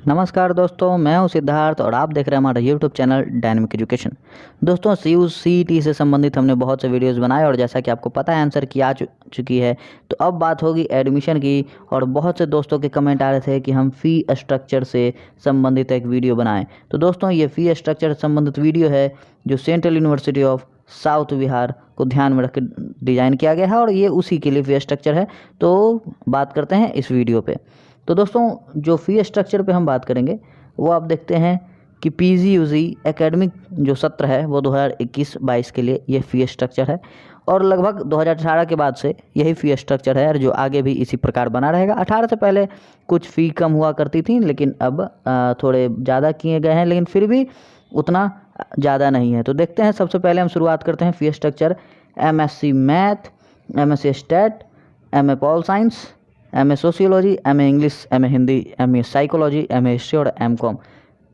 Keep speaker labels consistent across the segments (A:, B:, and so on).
A: नमस्कार दोस्तों, मैं हूं सिद्धार्थ और आप देख रहे हैं हमारा यूट्यूब चैनल डायनेमिक एजुकेशन। दोस्तों, CUCT से संबंधित हमने बहुत से वीडियोस बनाए और जैसा कि आपको पता है आंसर की आ चुकी है। तो अब बात होगी एडमिशन की। और बहुत से दोस्तों के कमेंट आ रहे थे कि हम फ़ी स्ट्रक्चर से संबंधित एक वीडियो बनाएं। तो दोस्तों, ये फ़ी स्ट्रक्चर से संबंधित वीडियो है जो central university of south Bihar को ध्यान में रख के डिज़ाइन किया गया है और ये उसी के लिए फ़ी स्ट्रक्चर है। तो बात करते हैं इस वीडियो पे। तो दोस्तों, जो फ़ी स्ट्रक्चर पे हम बात करेंगे वो आप देखते हैं कि PG UG एकेडमिक जो सत्र है वो 2021-22 के लिए ये फ़ी स्ट्रक्चर है और लगभग 2018 के बाद से यही फ़ी स्ट्रक्चर है और जो आगे भी इसी प्रकार बना रहेगा। 18 से पहले कुछ फ़ी कम हुआ करती थी, लेकिन अब थोड़े ज़्यादा किए गए हैं, लेकिन फिर भी उतना ज़्यादा नहीं है। तो देखते हैं, सबसे पहले हम शुरुआत करते हैं fee structure MSc math, MSc stat, MA pol science, MA sociology, MA English, MA Hindi, MA psychology, MA history और MCOM।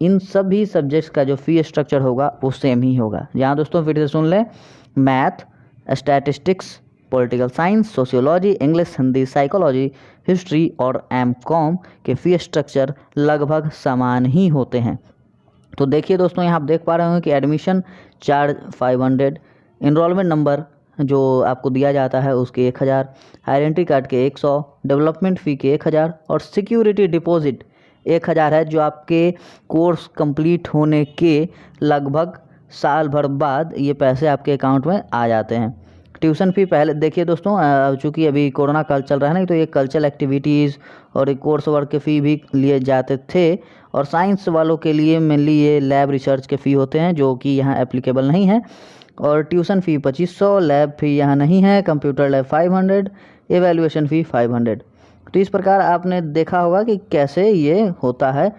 A: इन सभी सब्जेक्ट्स का जो फ़ी स्ट्रक्चर होगा वो सेम ही होगा। यहाँ दोस्तों फिर से सुन लें, math, statistics, political science, sociology, English, Hindi, psychology, history और MCOM के फ़ी स्ट्रक्चर लगभग समान ही होते हैं। तो देखिए दोस्तों, यहाँ आप देख पा रहे होंगे कि एडमिशन चार्ज 500, इनरोलमेंट नंबर जो आपको दिया जाता है उसके 1000, आइडेंटिटी कार्ड के 100, डेवलपमेंट फ़ी के 1000 और सिक्योरिटी डिपॉजिट 1000 है, जो आपके कोर्स कंप्लीट होने के लगभग साल भर बाद ये पैसे आपके अकाउंट में आ जाते हैं। ट्यूशन फ़ी पहले देखिए दोस्तों, चूँकि अभी कोरोना काल चल रहा है ना, तो ये कल्चरल एक्टिविटीज़ और कोर्स वर्क के फ़ी भी लिए जाते थे। और साइंस वालों के लिए मेनली ये लैब रिसर्च के फ़ी होते हैं जो कि यहाँ एप्लीकेबल नहीं है। और ट्यूशन फ़ी 2500, लैब फ़ी यहाँ नहीं है, कंप्यूटर लैब 500, एवेल्यूएशन फ़ी 500। तो इस प्रकार आपने देखा होगा कि कैसे ये होता है।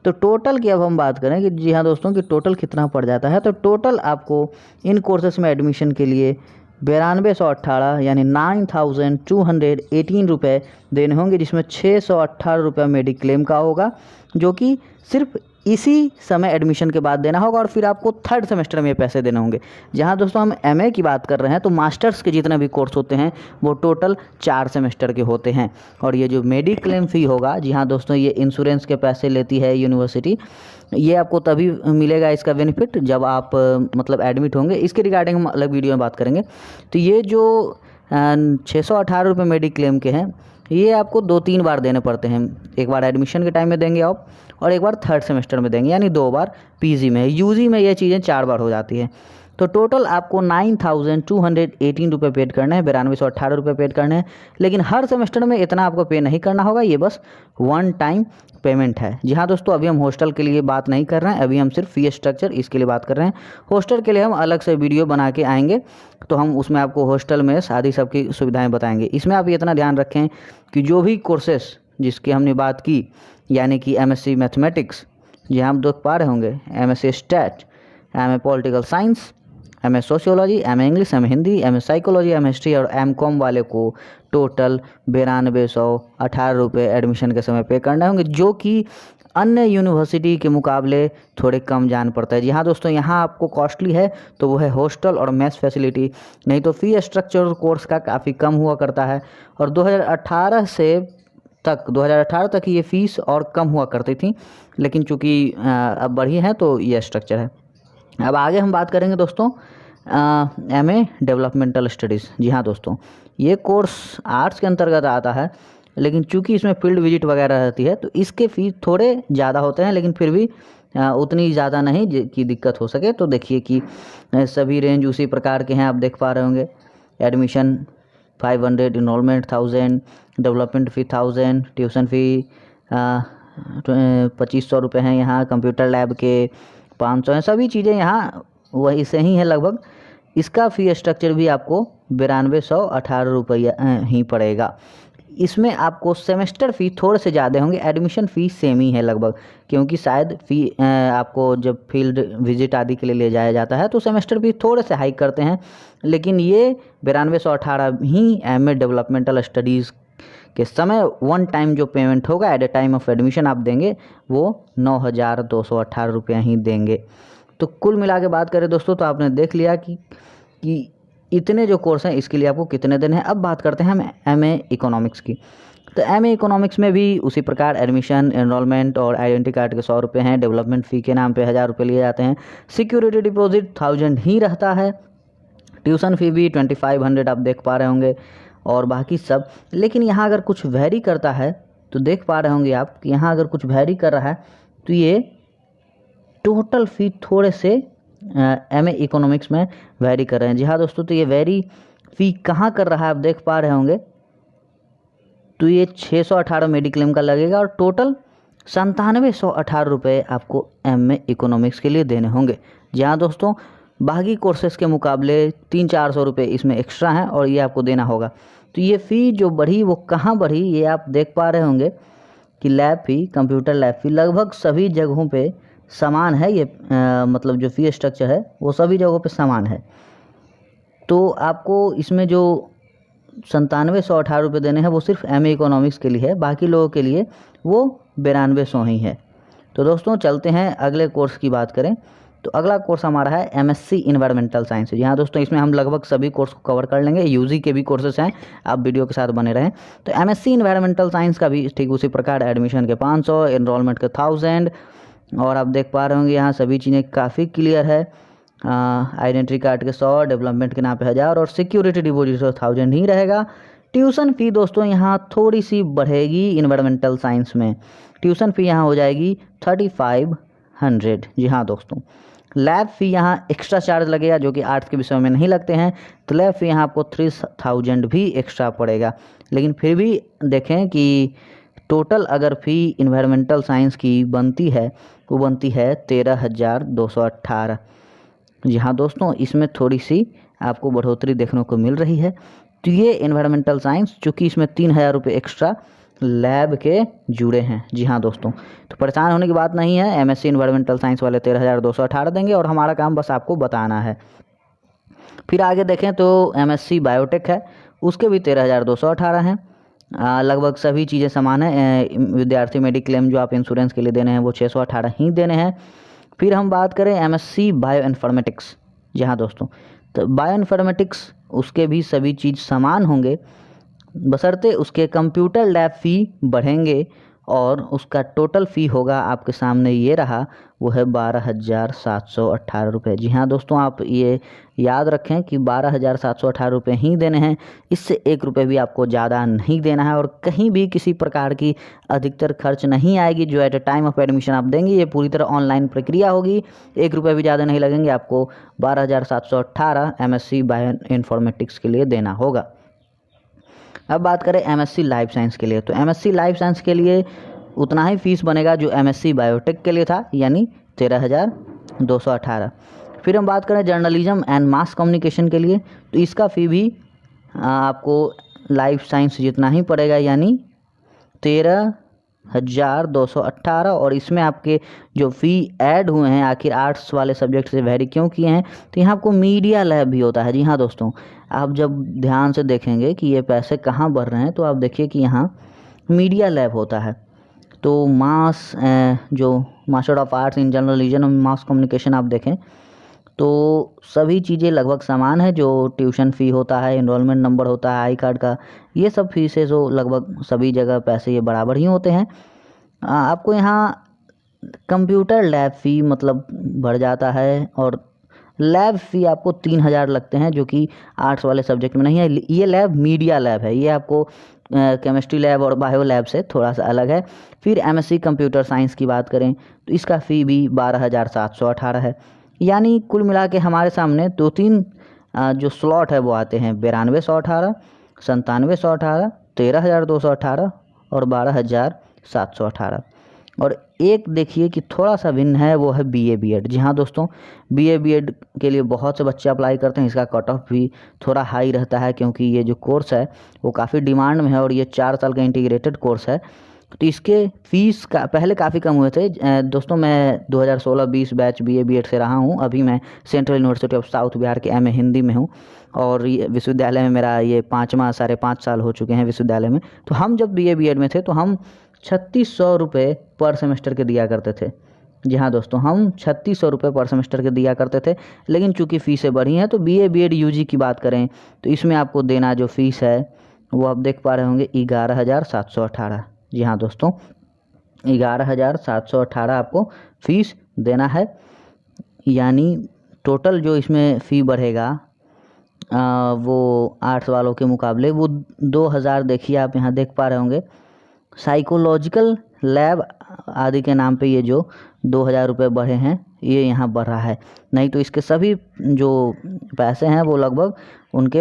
A: तो टोटल की अब हम बात करें कि जी हाँ दोस्तों, कि टोटल कितना पड़ जाता है। तो टोटल आपको इन कोर्सेस में एडमिशन के लिए 9218 यानी 9218 रुपये देने होंगे, जिसमें 618 रुपये मेडिक्लेम का होगा, जो कि सिर्फ इसी समय एडमिशन के बाद देना होगा। और फिर आपको थर्ड सेमेस्टर में ये पैसे देने होंगे। जहाँ दोस्तों हम MA की बात कर रहे हैं तो मास्टर्स के जितने भी कोर्स होते हैं वो टोटल 4 सेमेस्टर के होते हैं। और ये जो मेडिक्लेम फ़ी होगा, जी हाँ दोस्तों, ये इंश्योरेंस के पैसे लेती है यूनिवर्सिटी। ये आपको तभी मिलेगा इसका बेनिफिट जब आप मतलब एडमिट होंगे। इसके रिगार्डिंग हम अलग वीडियो में बात करेंगे। तो ये जो 618 रुपये मेडिक्लेम के हैं, ये आपको 2-3 बार देने पड़ते हैं। एक बार एडमिशन के टाइम में देंगे आप और एक बार थर्ड सेमेस्टर में देंगे, यानी 2 बार PG में। UG में ये चीज़ें 4 बार हो जाती हैं। तो टोटल आपको 9218 रुपये पेड करने हैं, 9218 रुपये पेड करने हैं। लेकिन हर सेमेस्टर में इतना आपको पे नहीं करना होगा, ये बस वन टाइम पेमेंट है। जी हाँ दोस्तों, अभी हम हॉस्टल के लिए बात नहीं कर रहे हैं, अभी हम सिर्फ फ़ी स्ट्रक्चर इसके लिए बात कर रहे हैं। हॉस्टल के लिए हम अलग से वीडियो बना के आएंगे, तो हम उसमें आपको हॉस्टल में सारी सबकी सुविधाएं बताएंगे। इसमें आप इतना ध्यान रखें कि जो भी कोर्सेस जिसकी हमने बात की, यानी कि MSc मैथमेटिक्स, जी हम देख पा रहे होंगे, MSc stat, MA political science, MA sociology, MA English, MA Hindi, MA psychology, MA history और MCOM वाले को टोटल 9218 रुपये एडमिशन के समय पे करने होंगे, जो कि अन्य यूनिवर्सिटी के मुकाबले थोड़े कम जान पड़ता है। जी हाँ दोस्तों, यहाँ आपको कॉस्टली है तो वो है हॉस्टल और मेस फैसिलिटी, नहीं तो फ़ी स्ट्रक्चर कोर्स का काफ़ी कम हुआ करता है। और 2018 तक ये फ़ीस और कम हुआ करती थी, लेकिन चूँकि अब बढ़ी है तो ये स्ट्रक्चर है। अब आगे हम बात करेंगे दोस्तों MA डेवलपमेंटल स्टडीज़। जी हाँ दोस्तों, ये कोर्स आर्ट्स के अंतर्गत आता है, लेकिन चूंकि इसमें फील्ड विजिट वगैरह रहती है तो इसके फ़ीस थोड़े ज़्यादा होते हैं, लेकिन फिर भी उतनी ज़्यादा नहीं कि दिक्कत हो सके। तो देखिए कि सभी रेंज उसी प्रकार के हैं, आप देख पा रहे होंगे। एडमिशन 500, इनरोलमेंट 1000, डेवलपमेंट फ़ी 1000, ट्यूशन फ़ी 2500 रुपये हैं यहाँ, कंप्यूटर लैब के 500 हैं। सभी चीज़ें यहाँ वही से ही है लगभग। इसका फ़ी स्ट्रक्चर भी आपको 9218 रुपया ही पड़ेगा। इसमें आपको सेमेस्टर फ़ी थोड़े से ज़्यादा होंगे, एडमिशन फ़ी सेम ही है लगभग, क्योंकि शायद फ़ी आपको जब फील्ड विजिट आदि के लिए ले जाया जाता है तो सेमेस्टर फ़ी थोड़े से हाई करते हैं। लेकिन ये 9218 ही MA डेवलपमेंटल स्टडीज़ के समय वन टाइम जो पेमेंट होगा at the time of admission आप देंगे वो 9218 रुपये ही देंगे। तो कुल मिला के बात करें दोस्तों, तो आपने देख लिया कि इतने जो कोर्स हैं इसके लिए आपको कितने दिन है। अब बात करते हैं हम MA इकोनॉमिक्स की। तो MA इकोनॉमिक्स में भी उसी प्रकार एडमिशन, एनरोलमेंट और आइडेंटिटी कार्ड के 100 रुपये हैं। डेवलपमेंट फ़ी के नाम पे 1000 रुपये लिए जाते हैं। सिक्योरिटी डिपॉजिट 1000 ही रहता है। ट्यूशन फ़ी भी 2500 आप देख पा रहे होंगे और बाकी सब। लेकिन यहाँ अगर कुछ वेरी करता है तो देख पा रहे होंगे आप कि यहाँ अगर कुछ वेरी कर रहा है तो ये टोटल फ़ी थोड़े से MA इकोनॉमिक्स में वेरी कर रहे हैं। जी हाँ दोस्तों, तो ये वेरी फ़ी कहाँ कर रहा है आप देख पा रहे होंगे। तो ये 618 मेडिक्लेम का लगेगा और टोटल 9718 रुपये आपको MA इकोनॉमिक्स के लिए देने होंगे। जी हाँ दोस्तों, बाकी कोर्सेज़ के मुकाबले 300-400 रुपये इसमें एक्स्ट्रा हैं और ये आपको देना होगा। तो ये फ़ी जो बढ़ी वो कहाँ बढ़ी ये आप देख पा रहे होंगे कि लैब फ़ी, कंप्यूटर लैब फ़ी लगभग सभी जगहों पे समान है। ये मतलब जो फ़ी स्ट्रक्चर है वो सभी जगहों पे समान है। तो आपको इसमें जो 9718 रुपये देने हैं वो सिर्फ MA इकोनॉमिक्स के लिए है, बाकी लोगों के लिए वो 9200 ही है। तो दोस्तों चलते हैं अगले कोर्स की बात करें तो अगला कोर्स हमारा है MSc इन्वायरमेंटल साइंस। यहाँ दोस्तों इसमें हम लगभग सभी कोर्स को कवर कर लेंगे। UG के भी कोर्सेस हैं, आप वीडियो के साथ बने रहें। तो MSc इन्वायरमेंटल साइंस का भी ठीक उसी प्रकार एडमिशन के 500, एनरोलमेंट के 1000 और आप देख पा रहे होंगे यहाँ सभी चीज़ें काफ़ी क्लियर है। आइडेंटिटी कार्ड के 100, डेवलपमेंट के नाम पे 1000 और सिक्योरिटी डिपॉजिट 1000 ही रहेगा। ट्यूशन फ़ी दोस्तों यहाँ थोड़ी सी बढ़ेगी। इन्वायरमेंटल साइंस में ट्यूशन फ़ी यहाँ हो जाएगी 3500। जी हाँ दोस्तों, लैब फ़ी यहाँ एक्स्ट्रा चार्ज लगेगा जो कि आर्ट्स के विषयों में नहीं लगते हैं। तो लैब फ़ी यहाँ आपको 3000 भी एक्स्ट्रा पड़ेगा। लेकिन फिर भी देखें कि टोटल अगर फ़ी इन्वायरमेंटल साइंस की बनती है वो बनती है 13218। जी हाँ दोस्तों, इसमें थोड़ी सी आपको बढ़ोतरी देखने को मिल रही है। तो ये इन्वायरमेंटल साइंस चूँकि इसमें 3000 रुपये एक्स्ट्रा लैब के जुड़े हैं। जी हाँ दोस्तों, तो परेशान होने की बात नहीं है। MSc इन्वायरमेंटल साइंस वाले 13218 देंगे और हमारा काम बस आपको बताना है। फिर आगे देखें तो MSc बायोटेक है, उसके भी 13218 हैं। लगभग सभी चीज़ें समान हैं। विद्यार्थी मेडिक्लेम जो आप इंश्योरेंस के लिए देने हैं वो 618 ही देने हैं। फिर हम बात करें MSc बायो इन्फॉर्मेटिक्स। जी हाँ दोस्तों, तो बायो इन्फॉर्मेटिक्स उसके भी सभी चीज़ समान होंगे बशर्ते उसके कंप्यूटर लैब फ़ी बढ़ेंगे और उसका टोटल फ़ी होगा आपके सामने ये रहा, वो है 12718 रुपये। जी हाँ दोस्तों, आप ये याद रखें कि 12718 रुपये ही देने हैं। इससे 1 रुपये भी आपको ज़्यादा नहीं देना है और कहीं भी किसी प्रकार की अधिकतर खर्च नहीं आएगी जो at a time of admission आप देंगे। ये पूरी तरह ऑनलाइन प्रक्रिया होगी, 1 रुपये भी ज़्यादा नहीं लगेंगे। आपको 12718 MSc बायो इन्फॉर्मेटिक्स के लिए देना होगा। अब बात करें MSc लाइफ साइंस के लिए, तो MSc लाइफ साइंस के लिए उतना ही फीस बनेगा जो MSc बायोटेक के लिए था, यानी 13218। फिर हम बात करें जर्नलिज्म एंड मास कम्युनिकेशन के लिए, तो इसका फ़ी भी आपको लाइफ साइंस जितना ही पड़ेगा, यानी 13218। और इसमें आपके जो फ़ी ऐड हुए हैं आखिर आर्ट्स वाले सब्जेक्ट से वेरी क्यों किए हैं, तो यहाँ आपको मीडिया लैब भी होता है। जी हाँ दोस्तों, आप जब ध्यान से देखेंगे कि ये पैसे कहाँ बढ़ रहे हैं तो आप देखिए कि यहाँ मीडिया लैब होता है। तो मास जो master of arts in journalism और मास कम्युनिकेशन आप देखें तो सभी चीज़ें लगभग समान है। जो ट्यूशन फ़ी होता है, एनरोलमेंट नंबर होता है, आई कार्ड का, ये सब फीस है जो लगभग सभी जगह पैसे ये बराबर ही होते हैं। आपको यहाँ कंप्यूटर लैब फ़ी मतलब बढ़ जाता है और लैब फ़ी आपको 3000 लगते हैं जो कि आर्ट्स वाले सब्जेक्ट में नहीं है। ये लैब मीडिया लैब है, ये आपको केमिस्ट्री लैब और बायो लैब से थोड़ा सा अलग है। फिर MSc कंप्यूटर साइंस की बात करें तो इसका फ़ी भी 12718 है। यानी कुल मिला के हमारे सामने 2-3 जो स्लॉट है वो आते हैं 9218, 9718, 13218 और 12718। और एक देखिए कि थोड़ा सा भिन्न है, वो है BA BEd। जी हाँ दोस्तों, BA BEd के लिए बहुत से बच्चे अप्लाई करते हैं। इसका कट ऑफ भी थोड़ा हाई रहता है क्योंकि ये जो कोर्स है वो काफ़ी डिमांड में है और ये 4 साल का इंटीग्रेटेड कोर्स है। तो इसके फीस का पहले काफ़ी कम हुए थे। दोस्तों मैं 2016-20 बैच BA BEd से रहा हूँ। अभी मैं central university of south Bihar के MA हिंदी में हूँ और ये विश्वविद्यालय में मेरा ये 5 साल हो चुके हैं विश्वविद्यालय में। तो हम जब BA BEd में थे तो हम 3600 रुपये पर सेमेस्टर के दिया करते थे। जी हाँ दोस्तों, हम 3600 रुपये पर सेमेस्टर के दिया करते थे, लेकिन चूंकि फ़ीसें बढ़ी हैं तो BA BEd UG की बात करें तो इसमें आपको देना जो फ़ीस है वो आप देख पा रहे होंगे 11,718। जी हाँ दोस्तों, 11,718 आपको फ़ीस देना है। यानी टोटल जो इसमें फ़ी बढ़ेगा वो आर्ट्स वालों के मुकाबले वो 2,000, देखिए आप यहाँ देख पा रहे होंगे। साइकोलॉजिकल लैब आदि के नाम पे ये जो 2,000 रुपये बढ़े हैं ये यहाँ बढ़ रहा है, नहीं तो इसके सभी जो पैसे हैं वो लगभग उनके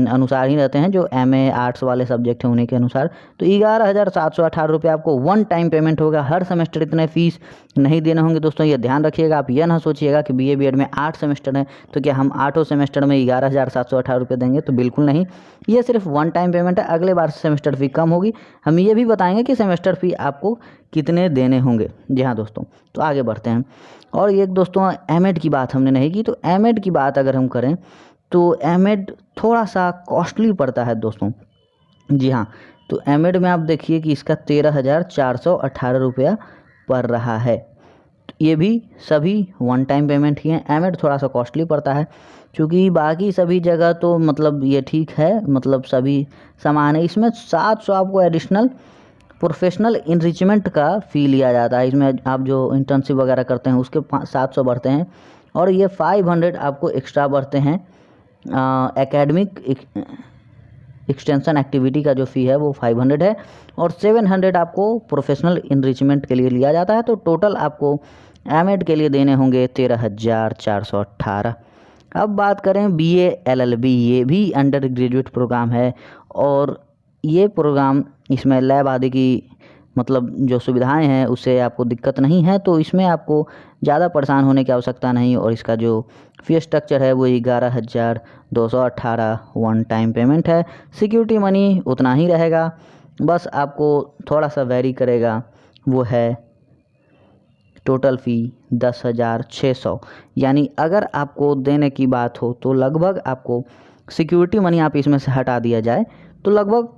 A: अनुसार ही रहते हैं, जो MA आर्ट्स वाले सब्जेक्ट हैं उन्हीं के अनुसार। तो 11,718 रुपये आपको वन टाइम पेमेंट होगा, हर सेमेस्टर इतने फ़ीस नहीं देने होंगे दोस्तों, ये ध्यान रखिएगा। आप यह ना सोचिएगा कि BA BEd में 8 सेमेस्टर हैं तो क्या हम 8 सेमेस्टर में 11,718 रुपये देंगे, तो बिल्कुल नहीं, ये सिर्फ वन टाइम पेमेंट है। अगले बार सेमेस्टर फ़ी कम होगी, हम ये भी बताएंगे कि सेमेस्टर फ़ी आपको कितने देने होंगे। जी हाँ दोस्तों, तो आगे बढ़ते हैं। और एक दोस्तों MAd की बात हमने नहीं की, तो MAD की बात अगर हम करें तो MAD थोड़ा सा कॉस्टली पड़ता है दोस्तों। जी हाँ, तो MAD में आप देखिए कि इसका 13,418 रुपया पड़ रहा है। ये भी सभी वन टाइम पेमेंट ही हैं। MAD थोड़ा सा कॉस्टली पड़ता है, क्योंकि बाकी सभी जगह तो मतलब ये ठीक है, मतलब सभी समान है। इसमें 700 आपको एडिशनल प्रोफेशनल इनरिचमेंट का फ़ी लिया जाता है। इसमें आप जो इंटर्नशिप वगैरह करते हैं उसके 700 बढ़ते हैं, और ये 500 आपको एक्स्ट्रा बढ़ते हैं। एकेडमिक एक्सटेंशन एक्टिविटी का जो फ़ी है वो 500 है, और 700 आपको प्रोफेशनल इनरिचमेंट के लिए लिया जाता है। तो टोटल आपको MAd के लिए देने होंगे 13,418। अब बात करें BA LLB, ये भी अंडर ग्रेजुएट प्रोग्राम है, और ये प्रोग्राम इसमें लैब आदि की मतलब जो सुविधाएं हैं उससे आपको दिक्कत नहीं है, तो इसमें आपको ज़्यादा परेशान होने की आवश्यकता नहीं। और इसका जो फ़ी स्ट्रक्चर है वो 11,218 वन टाइम पेमेंट है। सिक्योरिटी मनी उतना ही रहेगा, बस आपको थोड़ा सा वेरी करेगा, वो है टोटल फ़ी 10,600। यानी अगर आपको देने की बात हो तो लगभग आपको सिक्योरिटी मनी आप इसमें से हटा दिया जाए तो लगभग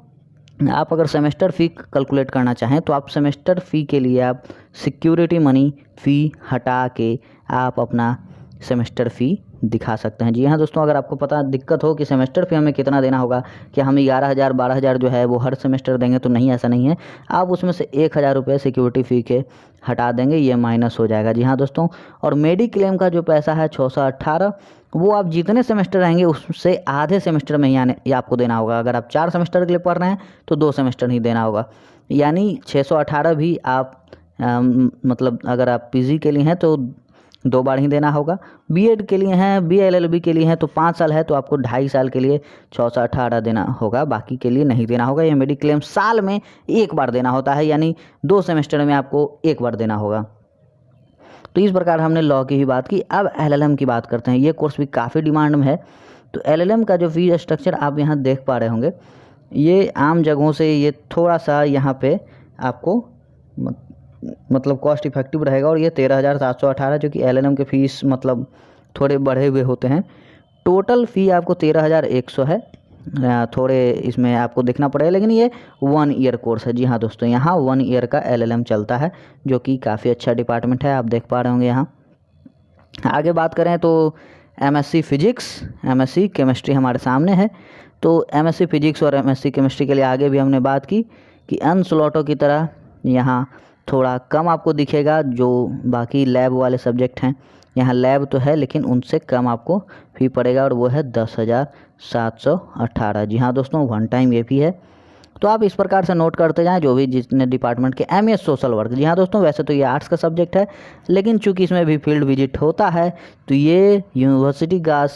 A: आप अगर सेमेस्टर फ़ी कैलकुलेट करना चाहें तो आप सेमेस्टर फ़ी के लिए आप सिक्योरिटी मनी फ़ी हटा के आप अपना सेमेस्टर फ़ी दिखा सकते हैं। जी हाँ दोस्तों, अगर आपको पता दिक्कत हो कि सेमेस्टर फ़ी हमें कितना देना होगा, कि हम 11,000 12,000 जो है वो हर सेमेस्टर देंगे, तो नहीं, ऐसा नहीं है। आप उसमें से 1,000 रुपये सिक्योरिटी फ़ी के हटा देंगे, ये माइनस हो जाएगा। जी हाँ दोस्तों, और मेडिक्लेम का जो पैसा है 618, वो आप जितने सेमेस्टर रहेंगे उससे आधे सेमेस्टर में ही ये आपको देना होगा। अगर आप 4 सेमेस्टर के लिए पढ़ रहे हैं तो 2 सेमेस्टर ही देना होगा, यानी 618 भी आप मतलब अगर आप PG के लिए हैं तो 2 बार ही देना होगा। BEd के लिए हैं, BA LLB के लिए हैं तो 5 साल है तो आपको 2.5 साल के लिए 618 देना होगा, बाकी के लिए नहीं देना होगा। यह मेडिक्लेम साल में 1 बार देना होता है, यानी 2 सेमेस्टर में आपको 1 बार देना होगा। तो इस प्रकार हमने लॉ की ही बात की। अब LLM की बात करते हैं। ये कोर्स भी काफ़ी डिमांड में है, तो LLM का जो फ़ी स्ट्रक्चर आप यहाँ देख पा रहे होंगे, ये आम जगहों से ये थोड़ा सा यहाँ पे आपको मतलब कॉस्ट इफेक्टिव रहेगा, और ये 13,718 जो कि LLM के फ़ीस मतलब थोड़े बढ़े हुए होते हैं। टोटल फ़ी आपको 13,100 है, थोड़े इसमें आपको देखना पड़ेगा, लेकिन ये 1 ईयर कोर्स है। जी हाँ दोस्तों, यहाँ 1 ईयर का LLM चलता है, जो कि काफ़ी अच्छा डिपार्टमेंट है, आप देख पा रहे होंगे। यहाँ आगे बात करें तो MSc फिजिक्स, MSc केमिस्ट्री हमारे सामने है। तो MSc फिजिक्स और MSc केमिस्ट्री के लिए आगे भी हमने बात की कि अन्य स्लॉटों की तरह यहाँ थोड़ा कम आपको दिखेगा, जो बाकी लैब वाले सब्जेक्ट हैं। यहाँ लैब तो है लेकिन उनसे कम आपको फ़ी पड़ेगा, और वो है 10,718। जी हाँ दोस्तों, वन टाइम ये भी है। तो आप इस प्रकार से नोट करते जाएं जो भी जितने डिपार्टमेंट के MA सोशल वर्क। जी हाँ दोस्तों, वैसे तो ये आर्ट्स का सब्जेक्ट है, लेकिन चूंकि इसमें भी फील्ड विजिट होता है तो ये यूनिवर्सिटी का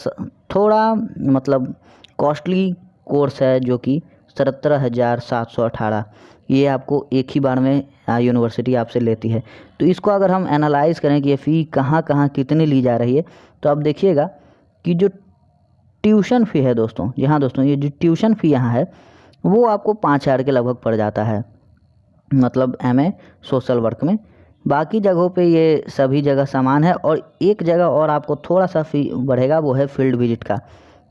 A: थोड़ा मतलब कॉस्टली कोर्स है, जो कि 17,718 ये आपको एक ही बार में यूनिवर्सिटी आपसे लेती है। तो इसको अगर हम एनालाइज़ करें कि ये फ़ी कहाँ कहाँ कितनी ली जा रही है, तो आप देखिएगा कि जो ट्यूशन फ़ी है दोस्तों, जी हाँ दोस्तों, ये जो ट्यूशन फ़ी यहाँ है वो आपको 5,000 के लगभग पड़ जाता है, मतलब MA सोशल वर्क में। बाकी जगहों पे ये सभी जगह समान है, और एक जगह और आपको थोड़ा सा फ़ी बढ़ेगा, वो है फील्ड विजिट का।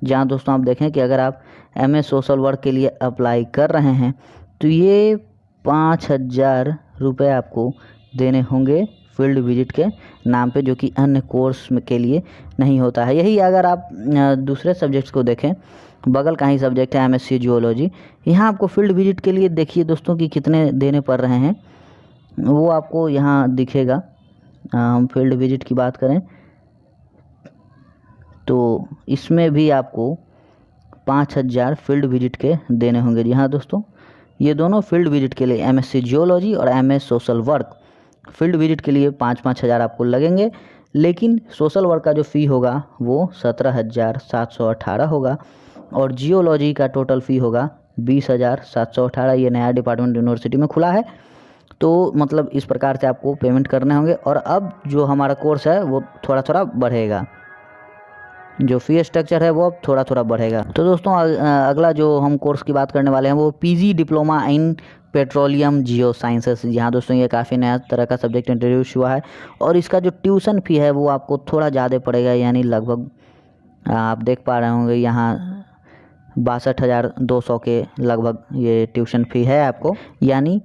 A: जहाँ दोस्तों आप देखें कि अगर आप MA सोशल वर्क के लिए अप्लाई कर रहे हैं तो ये 5,000 रुपये आपको देने होंगे फील्ड विजिट के नाम पे, जो कि अन्य कोर्स के लिए नहीं होता है। यही अगर आप दूसरे सब्जेक्ट्स को देखें, बगल का ही सब्जेक्ट है MSc जियोलॉजी, यहाँ आपको फील्ड विजिट के लिए देखिए दोस्तों कि कितने देने पड़ रहे हैं, वो आपको यहाँ दिखेगा। हम फील्ड विजिट की बात करें तो इसमें भी आपको 5000 फील्ड विजिट के देने होंगे। जी हाँ दोस्तों, ये दोनों फील्ड विजिट के लिए MSc जियोलॉजी और MS social work field visit के लिए 5-5 हज़ार आपको लगेंगे। लेकिन सोशल वर्क का जो फ़ी होगा वो 17,718 होगा और जियोलॉजी का टोटल फ़ी होगा 20,718। ये नया डिपार्टमेंट यूनिवर्सिटी में खुला है, तो मतलब इस प्रकार से आपको पेमेंट करने होंगे। और अब जो हमारा कोर्स है वो थोड़ा थोड़ा बढ़ेगा, जो फ़ी स्ट्रक्चर है वो अब थोड़ा थोड़ा बढ़ेगा। तो दोस्तों अगला जो हम कोर्स की बात करने वाले हैं वो PG diploma in petroleum Jio sciences. यहाँ दोस्तों ये काफ़ी नया तरह का सब्जेक्ट इंट्रोड्यूस हुआ है और इसका जो ट्यूशन फ़ी है वो आपको थोड़ा ज़्यादा पड़ेगा, यानी लगभग आप देख पा रहे होंगे यहाँ 62,200 के लगभग ये ट्यूशन फ़ी है आपको। यानी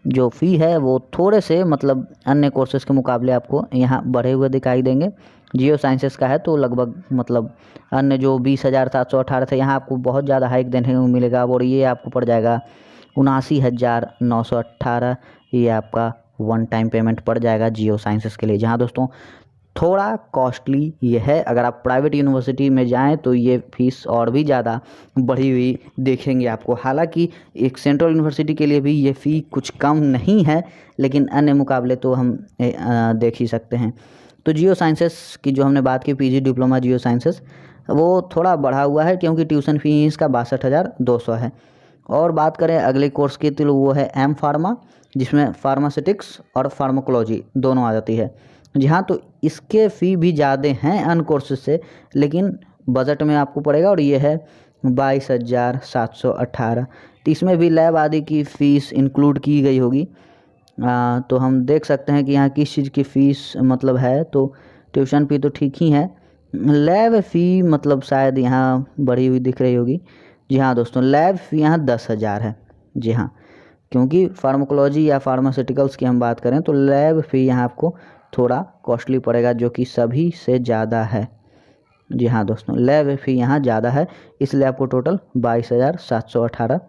A: जो फ़ी है वो थोड़े से मतलब अन्य कोर्सेज़ के मुकाबले आपको यहाँ बढ़े हुए दिखाई देंगे। जियो साइंसेस का है तो लगभग मतलब अन्य जो 20,718 थे, यहाँ आपको बहुत ज़्यादा हाइक देने को मिलेगा और ये आपको पड़ जाएगा 79,918। ये आपका वन टाइम पेमेंट पड़ जाएगा जियो साइंसेस के लिए। जहाँ दोस्तों थोड़ा कॉस्टली ये है, अगर आप प्राइवेट यूनिवर्सिटी में जाएं तो ये फ़ीस और भी ज़्यादा बढ़ी हुई देखेंगे आपको। हालांकि एक सेंट्रल यूनिवर्सिटी के लिए भी ये फ़ी कुछ कम नहीं है, लेकिन अन्य मुकाबले तो हम देख ही सकते हैं। तो जियो साइंसेस की जो हमने बात की, PG डिप्लोमा जियो साइंसेस, वो थोड़ा बढ़ा हुआ है क्योंकि ट्यूशन फ़ी इसका 62,200 है। और बात करें अगले कोर्स की तो वो है M फार्मा, जिसमें फार्मास्यूटिक्स और फार्माकोलॉजी दोनों आ जाती है। जी हाँ, तो इसके फ़ी भी ज़्यादा हैं अन्य कोर्सेज से, लेकिन बजट में आपको पड़ेगा और ये है 22,718। तो इसमें भी लैब आदि की फ़ीस इंक्लूड की गई होगी। तो हम देख सकते हैं कि यहाँ किस चीज़ की फ़ीस मतलब है, तो ट्यूशन फ़ी तो ठीक ही है, लैब फ़ी मतलब शायद यहाँ बढ़ी हुई दिख रही होगी। जी हाँ दोस्तों, लैब फ़ी यहाँ 10,000 है। जी हाँ, क्योंकि फार्माकोलॉजी या फार्मास्यूटिकल्स की हम बात करें तो लैब फ़ी यहाँ आपको थोड़ा कॉस्टली पड़ेगा, जो कि सभी से ज़्यादा है। जी हाँ दोस्तों, लैब फ़ी यहाँ ज़्यादा है, इसलिए आपको टोटल 22,718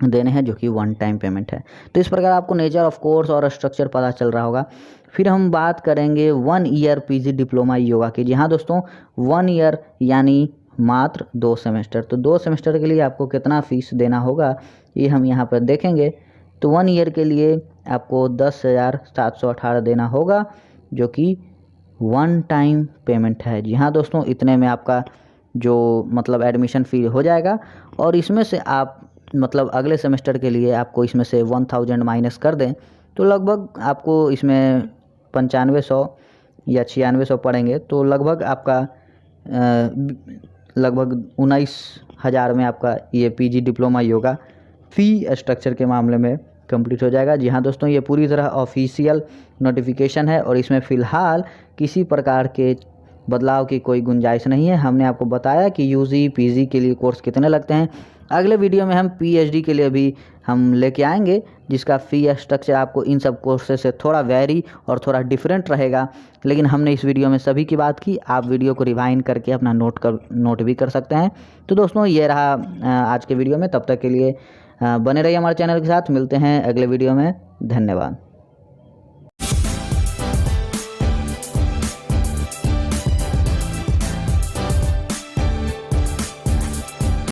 A: देने हैं, जो कि वन टाइम पेमेंट है। तो इस प्रकार आपको नेचर ऑफ कोर्स और स्ट्रक्चर पता चल रहा होगा। फिर हम बात करेंगे 1 ईयर PG डिप्लोमा योगा की। जी हाँ दोस्तों, 1 ईयर यानी मात्र 2 सेमेस्टर। तो 2 सेमेस्टर के लिए आपको कितना फ़ीस देना होगा ये हम यहाँ पर देखेंगे। तो 1 ईयर के लिए आपको 10,718 देना होगा, जो कि वन टाइम पेमेंट है। जी हाँ दोस्तों, इतने में आपका जो मतलब एडमिशन फ़ी हो जाएगा और इसमें से आप मतलब अगले सेमेस्टर के लिए आपको इसमें से 1,000 माइनस कर दें तो लगभग आपको इसमें 9500 या 9600 पड़ेंगे। तो लगभग आपका लगभग 19,000 में आपका ये PG diploma yoga fee structure के मामले में कंप्लीट हो जाएगा। जी हाँ दोस्तों, ये पूरी तरह ऑफिशियल नोटिफिकेशन है और इसमें फ़िलहाल किसी प्रकार के बदलाव की कोई गुंजाइश नहीं है। हमने आपको बताया कि UG PG के लिए कोर्स कितने लगते हैं। अगले वीडियो में हम PhD के लिए भी हम लेके आएंगे, जिसका फ़ी स्ट्रक्चर आपको इन सब कोर्सेज से थोड़ा वेरी और थोड़ा डिफरेंट रहेगा। लेकिन हमने इस वीडियो में सभी की बात की, आप वीडियो को रिवाइंड करके अपना नोट भी कर सकते हैं। तो दोस्तों ये रहा आज के वीडियो में, तब तक के लिए बने रहिए हमारे चैनल के साथ। मिलते हैं अगले वीडियो में, धन्यवाद।